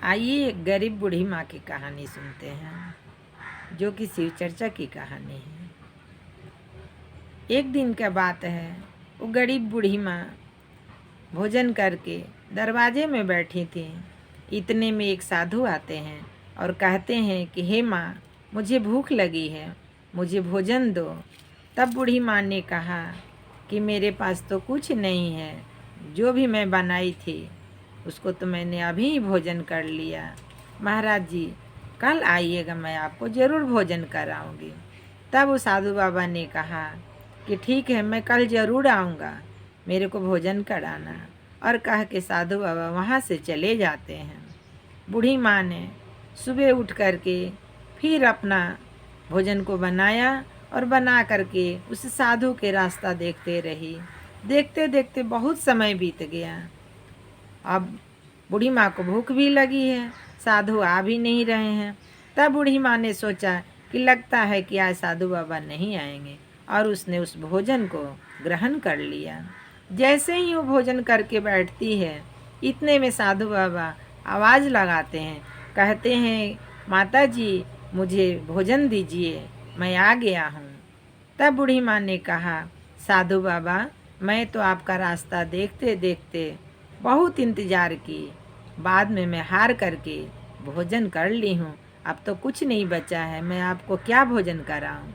आइए एक गरीब बूढ़ी माँ की कहानी सुनते हैं, जो कि शिव चर्चा की कहानी है। एक दिन का बात है, वो गरीब बूढ़ी माँ भोजन करके दरवाजे में बैठी थी। इतने में एक साधु आते हैं और कहते हैं कि हे माँ, मुझे भूख लगी है, मुझे भोजन दो। तब बूढ़ी माँ ने कहा कि मेरे पास तो कुछ नहीं है, जो भी मैं बनाई थी उसको तो मैंने अभी ही भोजन कर लिया। महाराज जी, कल आइएगा, मैं आपको ज़रूर भोजन कराऊंगी। तब वो साधु बाबा ने कहा कि ठीक है, मैं कल ज़रूर आऊँगा, मेरे को भोजन कराना। और कह के साधु बाबा वहाँ से चले जाते हैं। बूढ़ी माँ ने सुबह उठ करके फिर अपना भोजन को बनाया और बना करके उस साधु के रास्ता देखते रही। देखते देखते बहुत समय बीत गया। अब बूढ़ी माँ को भूख भी लगी है, साधु आ भी नहीं रहे हैं। तब बूढ़ी माँ ने सोचा कि लगता है कि आज साधु बाबा नहीं आएंगे, और उसने उस भोजन को ग्रहण कर लिया। जैसे ही वो भोजन करके बैठती है, इतने में साधु बाबा आवाज़ लगाते हैं, कहते हैं माता जी, मुझे भोजन दीजिए, मैं आ गया हूँ। तब बूढ़ी माँ ने कहा, साधु बाबा, मैं तो आपका रास्ता देखते देखते बहुत इंतज़ार की, बाद में मैं हार करके भोजन कर ली हूँ, अब तो कुछ नहीं बचा है, मैं आपको क्या भोजन कराऊँ।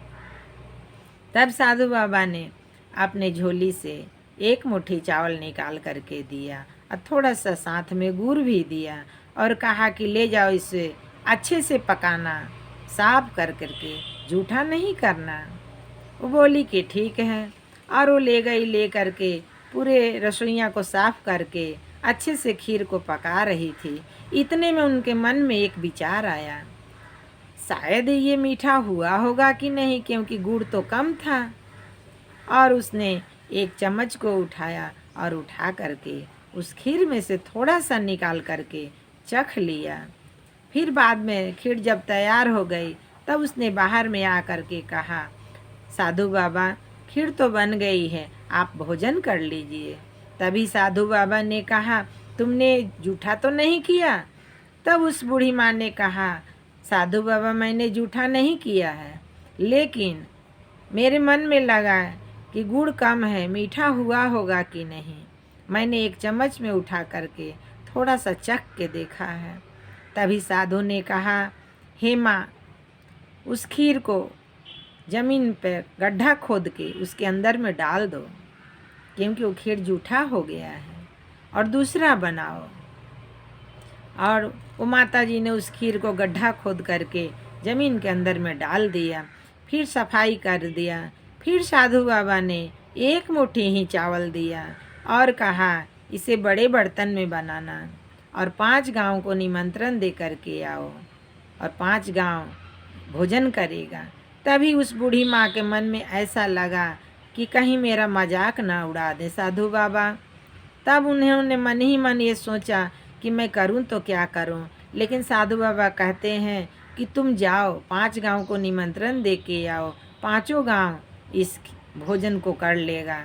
तब साधु बाबा ने अपने झोली से एक मुट्ठी चावल निकाल करके दिया और थोड़ा सा साथ में गुड़ भी दिया और कहा कि ले जाओ, इसे अच्छे से पकाना, साफ कर करके, जूठा नहीं करना। वो बोली कि ठीक है, और वो ले गई, ले करके पूरे रसोइयाँ को साफ करके अच्छे से खीर को पका रही थी। इतने में उनके मन में एक विचार आया, शायद ये मीठा हुआ होगा कि नहीं, क्योंकि गुड़ तो कम था। और उसने एक चम्मच को उठाया और उठा करके उस खीर में से थोड़ा सा निकाल करके चख लिया। फिर बाद में खीर जब तैयार हो गई, तब उसने बाहर में आ करके कहा, साधु बाबा, खीर तो बन गई है, आप भोजन कर लीजिए। तभी साधु बाबा ने कहा, तुमने जूठा तो नहीं किया। तब उस बूढ़ी माँ ने कहा, साधु बाबा, मैंने जूठा नहीं किया है, लेकिन मेरे मन में लगा कि गुड़ कम है, मीठा हुआ होगा कि नहीं। मैंने एक चम्मच में उठा करके थोड़ा सा चख के देखा है। तभी साधु ने कहा, हे माँ, उस खीर को ज़मीन पर गड्ढा खोद के उसके अंदर में डाल दो, क्योंकि वो खीर जूठा हो गया है, और दूसरा बनाओ। और वो माता जी ने उस खीर को गड्ढा खोद करके ज़मीन के अंदर में डाल दिया, फिर सफाई कर दिया। फिर साधु बाबा ने एक मुट्ठी ही चावल दिया और कहा, इसे बड़े बर्तन में बनाना और 5 गांव को निमंत्रण दे करके आओ, और 5 गांव भोजन करेगा। तभी उस बूढ़ी माँ के मन में ऐसा लगा कि कहीं मेरा मजाक ना उड़ा दे साधु बाबा। तब उन्होंने मन ही मन ये सोचा कि मैं करूं तो क्या करूं, लेकिन साधु बाबा कहते हैं कि तुम जाओ, 5 गांव को निमंत्रण दे के आओ, 5 गांव इस भोजन को कर लेगा।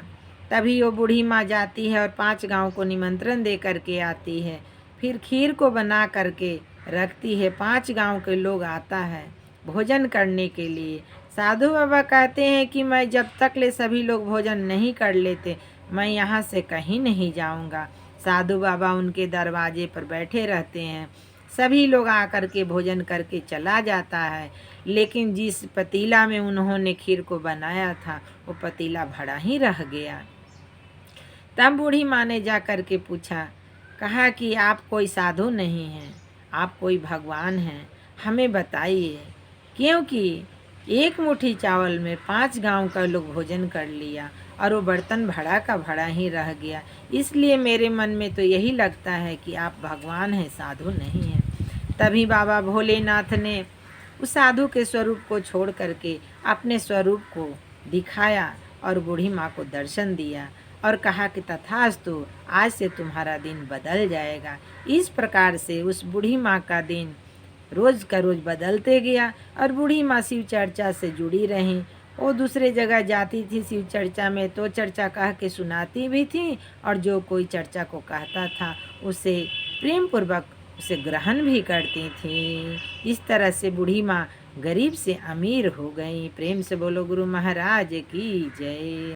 तभी वो बूढ़ी माँ जाती है और 5 गांव को निमंत्रण दे करके आती है। फिर खीर को बना करके रखती है, 5 गांव के लोग आता है भोजन करने के लिए। साधु बाबा कहते हैं कि मैं जब तक ले सभी लोग भोजन नहीं कर लेते, मैं यहाँ से कहीं नहीं जाऊँगा। साधु बाबा उनके दरवाजे पर बैठे रहते हैं। सभी लोग आकर के भोजन करके चला जाता है, लेकिन जिस पतीला में उन्होंने खीर को बनाया था, वो पतीला भरा ही रह गया। तब बूढ़ी माँ ने जा कर के पूछा, कहा कि आप कोई साधु नहीं हैं, आप कोई भगवान हैं, हमें बताइए, क्योंकि एक मुट्ठी चावल में 5 गांव का लोग भोजन कर लिया और वो बर्तन भरा का भरा ही रह गया। इसलिए मेरे मन में तो यही लगता है कि आप भगवान हैं, साधु नहीं हैं। तभी बाबा भोलेनाथ ने उस साधु के स्वरूप को छोड़ करके अपने स्वरूप को दिखाया और बूढ़ी माँ को दर्शन दिया और कहा कि तथास्तु, आज से तुम्हारा दिन बदल जाएगा। इस प्रकार से उस बूढ़ी माँ का दिन रोज़ का रोज़ बदलते गया और बूढ़ी माँ शिव चर्चा से जुड़ी रहीं। वो दूसरे जगह जाती थी शिव चर्चा में, तो चर्चा कह के सुनाती भी थी, और जो कोई चर्चा को कहता था उसे प्रेम पूर्वक उसे ग्रहण भी करती थी। इस तरह से बूढ़ी माँ गरीब से अमीर हो गई। प्रेम से बोलो गुरु महाराज की जय।